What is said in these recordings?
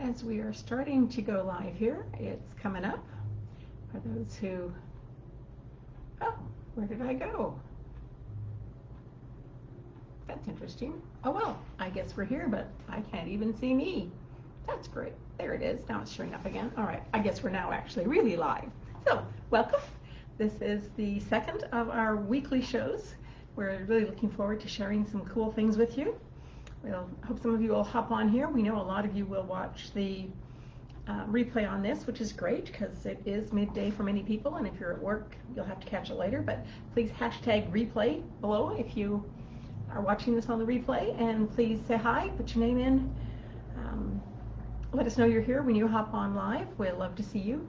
as we are starting to go live here. It's coming up for those who, oh, where did I go? That's interesting. Oh well, I guess we're here, but I can't even see me. That's great. There it is. Now it's showing up again. All right, I guess we're now actually really live. So, welcome. This is the second of our weekly shows. We're really looking forward to sharing some cool things with you. We'll hope some of you will hop on here. We know a lot of you will watch the replay on this, which is great because it is midday for many people, and if you're at work, you'll have to catch it later. But please hashtag replay below if you are watching this on the replay, and please say hi, put your name in. Let us know you're here when you hop on live. We'd love to see you.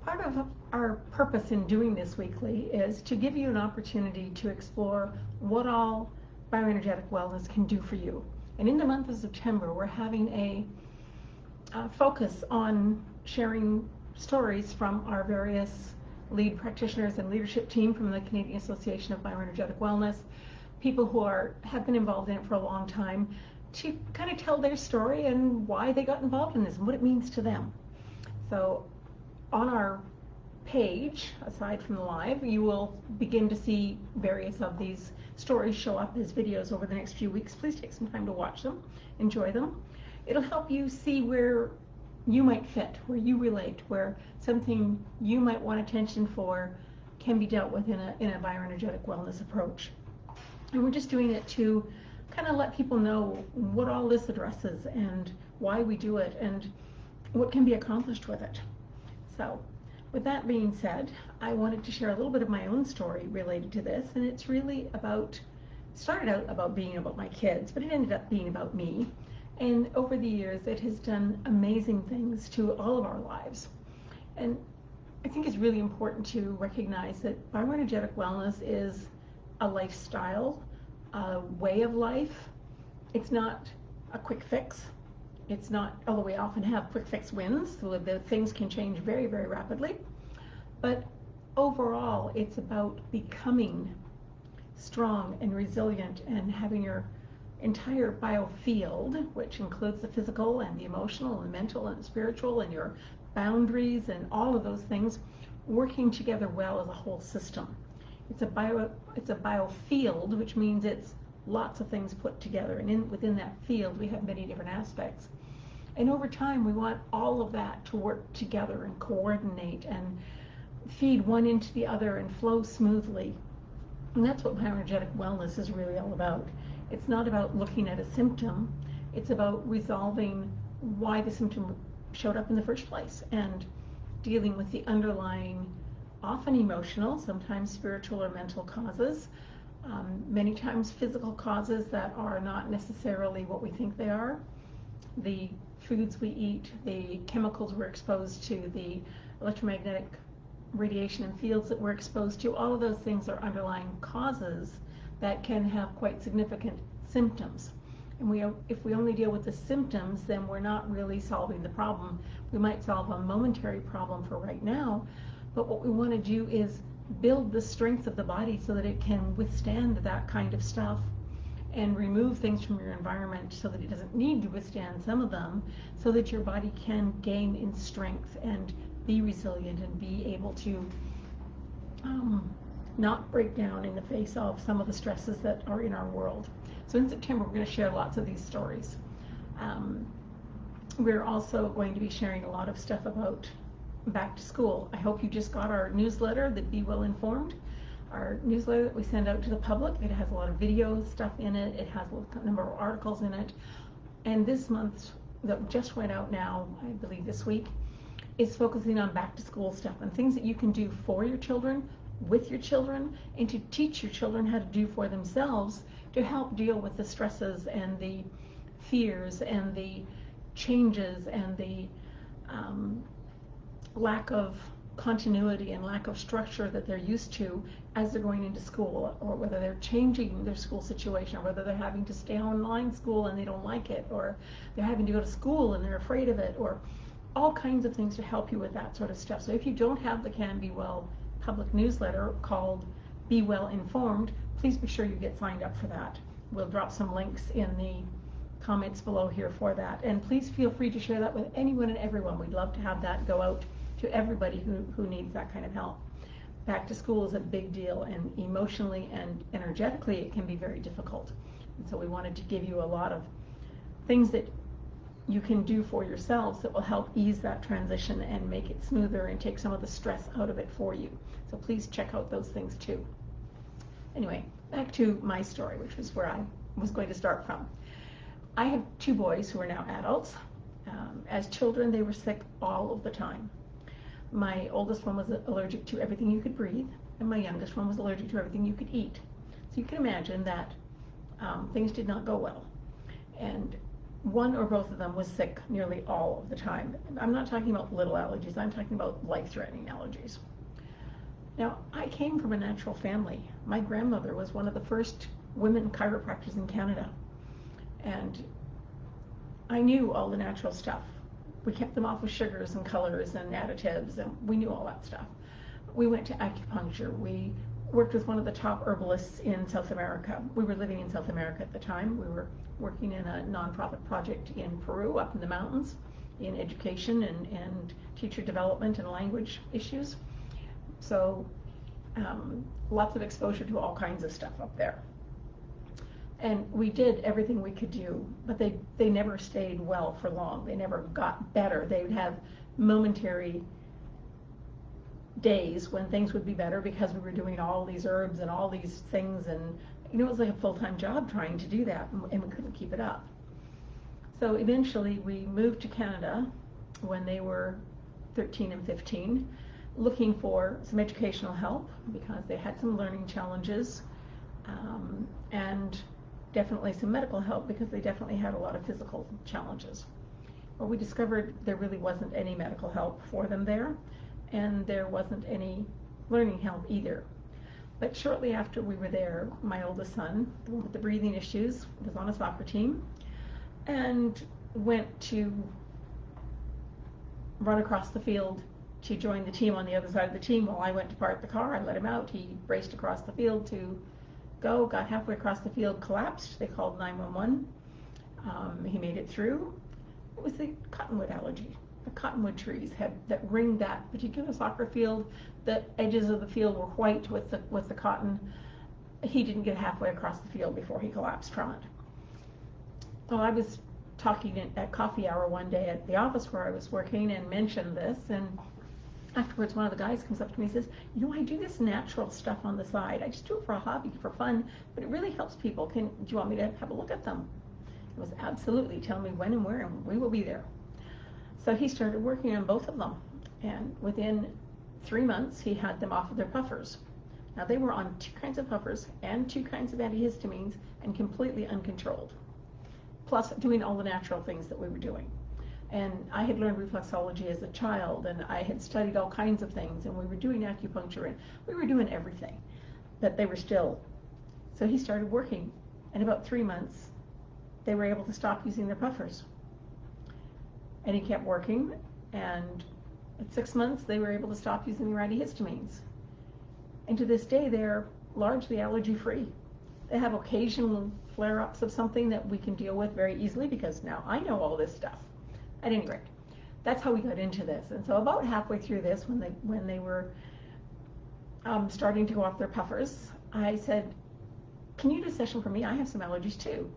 Part of our purpose in doing this weekly is to give you an opportunity to explore what all bioenergetic wellness can do for you. And in the month of September, we're having a focus on sharing stories from our various lead practitioners and leadership team from the Canadian Association of Bioenergetic Wellness, people who have been involved in it for a long time, to kind of tell their story and why they got involved in this and what it means to them. So on our page, aside from the live, you will begin to see various of these stories show up as videos over the next few weeks. Please take some time to watch them, enjoy them. It'll help you see where you might fit, where you relate, where something you might want attention for can be dealt with in a bioenergetic wellness approach. And we're just doing it to kind of let people know what all this addresses and why we do it and what can be accomplished with it. So with that being said, I wanted to share a little bit of my own story related to this, and it's really started out about being about my kids, but it ended up being about me. And over the years, it has done amazing things to all of our lives. And I think it's really important to recognize that bioenergetic wellness is a lifestyle, a way of life. It's not a quick fix. It's not, although we often have quick fix wins, so the things can change very, very rapidly. But overall, it's about becoming strong and resilient and having your entire biofield, which includes the physical and the emotional and the mental and the spiritual and your boundaries and all of those things, working together well as a whole system. It's a biofield, which means it's lots of things put together, and within that field we have many different aspects. And over time we want all of that to work together and coordinate and feed one into the other and flow smoothly. And that's what bioenergetic wellness is really all about. It's not about looking at a symptom, it's about resolving why the symptom showed up in the first place and dealing with the underlying, often emotional, sometimes spiritual or mental causes, many times physical causes that are not necessarily what we think they are. The foods we eat, the chemicals we're exposed to, the electromagnetic radiation and fields that we're exposed to, all of those things are underlying causes that can have quite significant symptoms. And if we only deal with the symptoms, then we're not really solving the problem. We might solve a momentary problem for right now, but what we want to do is build the strength of the body so that it can withstand that kind of stuff and remove things from your environment so that it doesn't need to withstand some of them, so that your body can gain in strength and be resilient and be able to not break down in the face of some of the stresses that are in our world. So in September, we're going to share lots of these stories. We're also going to be sharing a lot of stuff about back to school. I hope you just got our newsletter, the Be Well Informed, our newsletter that we send out to the public. It has a lot of video stuff in it. It has a number of articles in it. And this month that just went out now, I believe this week, is focusing on back to school stuff and things that you can do for your children, with your children, and to teach your children how to do for themselves to help deal with the stresses and the fears and the changes and the lack of continuity and lack of structure that they're used to as they're going into school, or whether they're changing their school situation, or whether they're having to stay online school and they don't like it, or they're having to go to school and they're afraid of it, or all kinds of things to help you with that sort of stuff. So if you don't have the CanBeWell public newsletter called Be Well Informed, please be sure you get signed up for that. We'll drop some links in the comments below here for that. And please feel free to share that with anyone and everyone. We'd love to have that go out to everybody who needs that kind of help. Back to school is a big deal, and emotionally and energetically it can be very difficult. And so we wanted to give you a lot of things that you can do for yourselves that will help ease that transition and make it smoother and take some of the stress out of it for you. So please check out those things too. Anyway, back to my story, which was where I was going to start from. I have two boys who are now adults. As children, they were sick all of the time. My oldest one was allergic to everything you could breathe, and my youngest one was allergic to everything you could eat. So you can imagine that things did not go well. And one or both of them was sick nearly all of the time. I'm not talking about little allergies, I'm talking about life-threatening allergies. Now, I came from a natural family. My grandmother was one of the first women chiropractors in Canada. And I knew all the natural stuff. We kept them off of sugars and colors and additives, and we knew all that stuff. We went to acupuncture. We worked with one of the top herbalists in South America. We were living in South America at the time. We were working in a nonprofit project in Peru, up in the mountains, in education and teacher development and language issues. So lots of exposure to all kinds of stuff up there. And we did everything we could do, but they never stayed well for long. They never got better. They would have momentary days when things would be better because we were doing all these herbs and all these things, and it was like a full-time job trying to do that, and we couldn't keep it up. So eventually we moved to Canada when they were 13 and 15, looking for some educational help because they had some learning challenges, and definitely some medical help because they definitely had a lot of physical challenges. Well, we discovered there really wasn't any medical help for them there, and there wasn't any learning help either. But shortly after we were there, my oldest son, the one with the breathing issues, was on a soccer team and went to run across the field to join the team on the other side of the team. While I went to park the car, I let him out. He raced across the field to go, got halfway across the field, collapsed. They called 911. He made it through. It was the cottonwood allergy. The cottonwood trees that ringed that particular soccer field. The edges of the field were white with the cotton. He didn't get halfway across the field before he collapsed from it. Well, I was talking at coffee hour one day at the office where I was working and mentioned this, and afterwards one of the guys comes up to me and says, I do this natural stuff on the side. I just do it for a hobby, for fun, but it really helps people. Do you want me to have a look at them? It was absolutely, tell me when and where, and we will be there. So he started working on both of them, and within 3 months he had them off of their puffers. Now they were on 2 kinds of puffers and 2 kinds of antihistamines and completely uncontrolled, plus doing all the natural things that we were doing. And I had learned reflexology as a child, and I had studied all kinds of things, and we were doing acupuncture, and we were doing everything, but they were still. So he started working. In about 3 months, they were able to stop using their puffers. And he kept working, and at 6 months, they were able to stop using their antihistamines. And to this day, they're largely allergy-free. They have occasional flare-ups of something that we can deal with very easily because now I know all this stuff. At any rate, that's how we got into this. And so about halfway through this, when they were starting to go off their puffers, I said, can you do a session for me? I have some allergies too.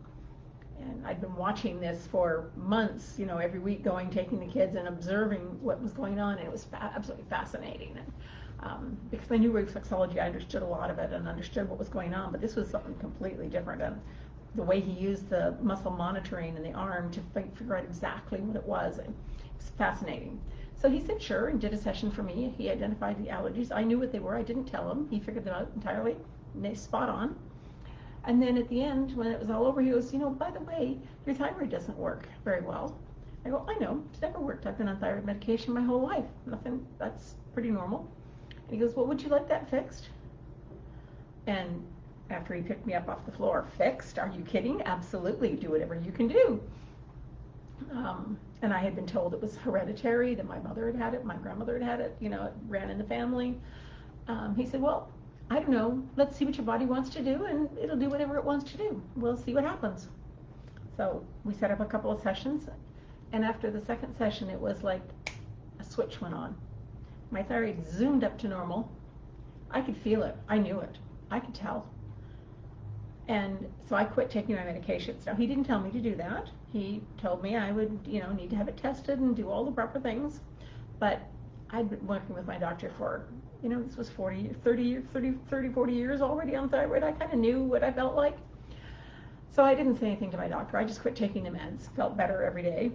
And I'd been watching this for months, every week taking the kids and observing what was going on, and it was absolutely fascinating. And because I knew reflexology, I understood a lot of it and understood what was going on, but this was something completely different. And the way he used the muscle monitoring in the arm to figure out exactly what it was fascinating. So he said sure and did a session for me. He identified the allergies. I knew what they were. I didn't tell him. He figured them out entirely. Spot on. And then at the end, when it was all over, he goes, by the way, your thyroid doesn't work very well. I go, I know. It's never worked. I've been on thyroid medication my whole life. Nothing. That's pretty normal. And he goes, well, would you like that fixed? And after he picked me up off the floor, fixed? Are you kidding? Absolutely. Do whatever you can do. And I had been told it was hereditary, that my mother had had it, my grandmother had had it, it ran in the family. He said, well, I don't know. Let's see what your body wants to do, and it'll do whatever it wants to do. We'll see what happens. So we set up a couple of sessions, and after the second session, it was like a switch went on. My thyroid zoomed up to normal. I could feel it. I knew it. I could tell. And so I quit taking my medications. Now, he didn't tell me to do that. He told me I would, need to have it tested and do all the proper things. But I'd been working with my doctor for, this was 40 years already on thyroid. I kind of knew what I felt like. So I didn't say anything to my doctor. I just quit taking the meds, felt better every day.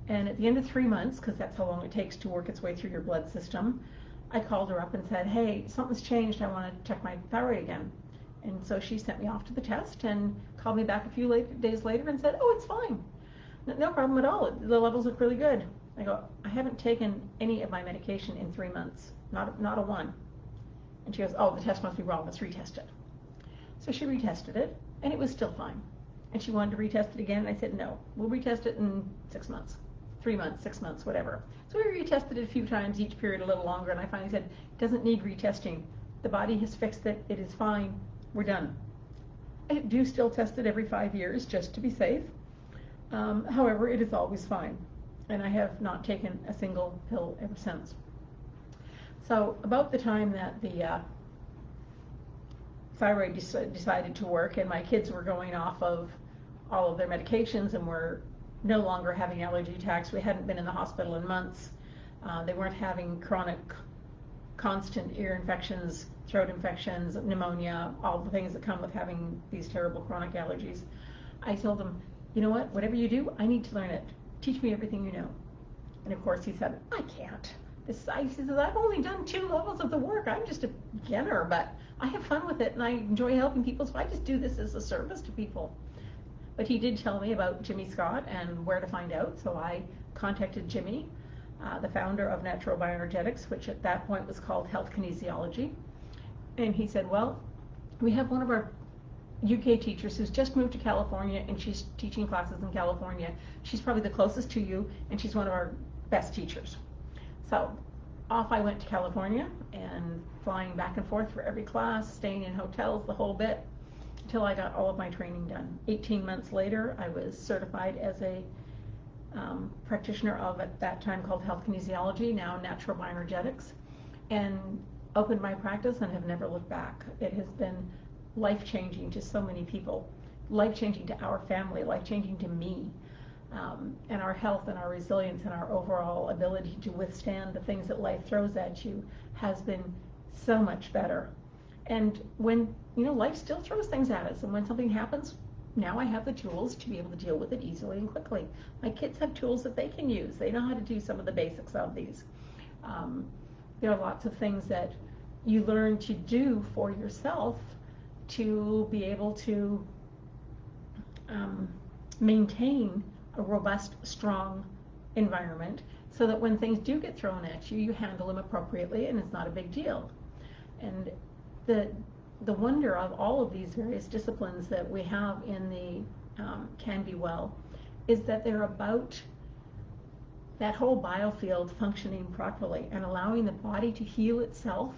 And at the end of 3 months, because that's how long it takes to work its way through your blood system, I called her up and said, hey, something's changed. I want to check my thyroid again. And so she sent me off to the test and called me back a few days later and said, oh, it's fine. No problem at all. The levels look really good. I go, I haven't taken any of my medication in 3 months, not a one. And she goes, oh, the test must be wrong. Let's retest it. So she retested it, and it was still fine. And she wanted to retest it again, and I said, no, we'll retest it in 6 months, 3 months, 6 months, whatever. So we retested it a few times, each period a little longer, and I finally said, it doesn't need retesting. The body has fixed it. It is fine. We're done. I do still test it every 5 years just to be safe. However, it is always fine. And I have not taken a single pill ever since. So about the time that the thyroid decided to work and my kids were going off of all of their medications and were no longer having allergy attacks, we hadn't been in the hospital in months. They weren't having chronic, constant ear infections, throat infections, pneumonia, all the things that come with having these terrible chronic allergies. I told them, you know what, whatever you do, I need to learn it. Teach me everything you know. And of course he said, I can't. He says, I've only done 2 levels of the work. I'm just a beginner, but I have fun with it and I enjoy helping people, so I just do this as a service to people. But he did tell me about Jimmy Scott and where to find out, so I contacted Jimmy, the founder of Natural Bioenergetics, which at that point was called Health Kinesiology. And he said, well, we have one of our UK teachers who's just moved to California and she's teaching classes in California. She's probably the closest to you and she's one of our best teachers. So off I went to California and flying back and forth for every class, staying in hotels, the whole bit, until I got all of my training done. 18 months later, I was certified as a practitioner of, at that time called Health Kinesiology, now Natural Bioenergetics, and opened my practice and have never looked back. It has been life-changing to so many people, life-changing to our family, life-changing to me, and our health and our resilience and our overall ability to withstand the things that life throws at you has been so much better. And when, life still throws things at us, and when something happens, now I have the tools to be able to deal with it easily and quickly. My kids have tools that they can use. They know how to do some of the basics of these. There are lots of things that you learn to do for yourself to be able to maintain a robust, strong environment so that when things do get thrown at you, you handle them appropriately and it's not a big deal. And the wonder of all of these various disciplines that we have in the CanBeWell is that they're about that whole biofield functioning properly and allowing the body to heal itself,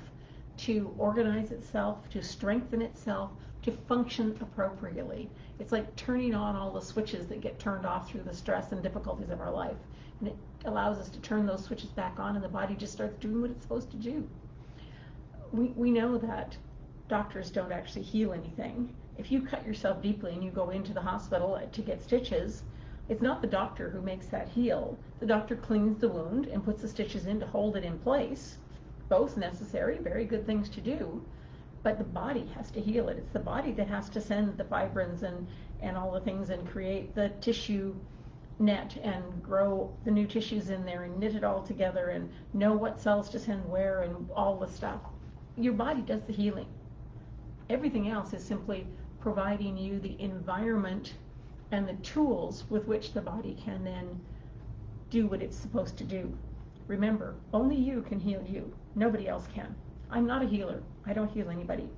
to organize itself, to strengthen itself, to function appropriately. It's like turning on all the switches that get turned off through the stress and difficulties of our life. And it allows us to turn those switches back on and the body just starts doing what it's supposed to do. We know that doctors don't actually heal anything. If you cut yourself deeply and you go into the hospital to get stitches, it's not the doctor who makes that heal. The doctor cleans the wound and puts the stitches in to hold it in place. Both necessary, very good things to do, but the body has to heal it. It's the body that has to send the fibrins and all the things and create the tissue net and grow the new tissues in there and knit it all together and know what cells to send where and all the stuff. Your body does the healing. Everything else is simply providing you the environment and the tools with which the body can then do what it's supposed to do. Remember, only you can heal you. Nobody else can. I'm not a healer. I don't heal anybody.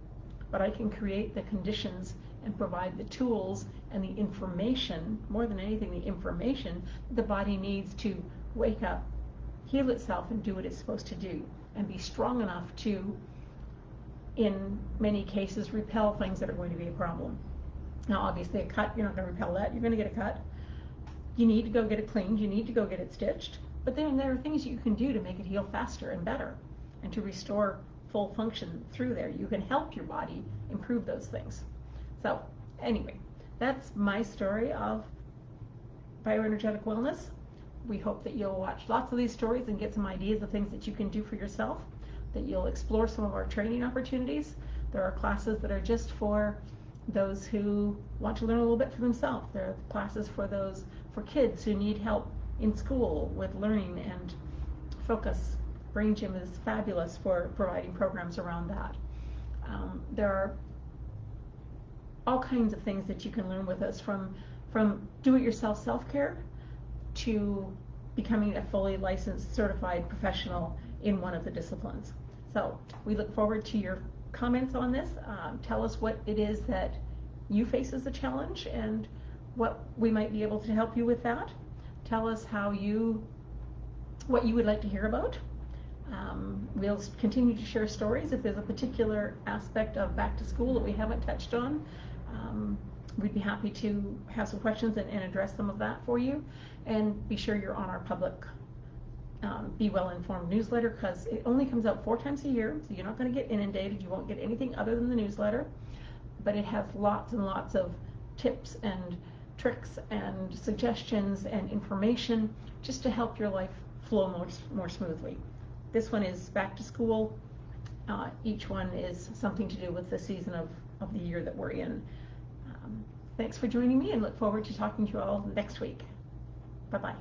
But I can create the conditions and provide the tools and the information, more than anything, the information the body needs to wake up, heal itself, and do what it's supposed to do, and be strong enough to, in many cases, repel things that are going to be a problem. Now, obviously, a cut, you're not going to repel that. You're going to get a cut. You need to go get it cleaned. You need to go get it stitched. But then there are things you can do to make it heal faster and better and to restore full function through there. You can help your body improve those things. So anyway, that's my story of bioenergetic wellness. We hope that you'll watch lots of these stories and get some ideas of things that you can do for yourself, that you'll explore some of our training opportunities. There are classes that are just for those who want to learn a little bit for themselves. There are classes for kids who need help in school with learning and focus. Brain Gym is fabulous for providing programs around that. There are all kinds of things that you can learn with us, from do-it-yourself self-care to becoming a fully licensed, certified professional in one of the disciplines. So we look forward to your comments on this. Tell us what it is that you face as a challenge and what we might be able to help you with that. Tell us what you would like to hear about. We'll continue to share stories. If there's a particular aspect of back to school that we haven't touched on, we'd be happy to have some questions and address some of that for you. And be sure you're on our public Be Well Informed newsletter, because it only comes out 4 times a year, so you're not going to get inundated. You won't get anything other than the newsletter, but it has lots and lots of tips and tricks and suggestions and information just to help your life flow more smoothly. This one is back to school. Each one is something to do with the season of the year that we're in. Thanks for joining me, and look forward to talking to you all next week. Bye-bye.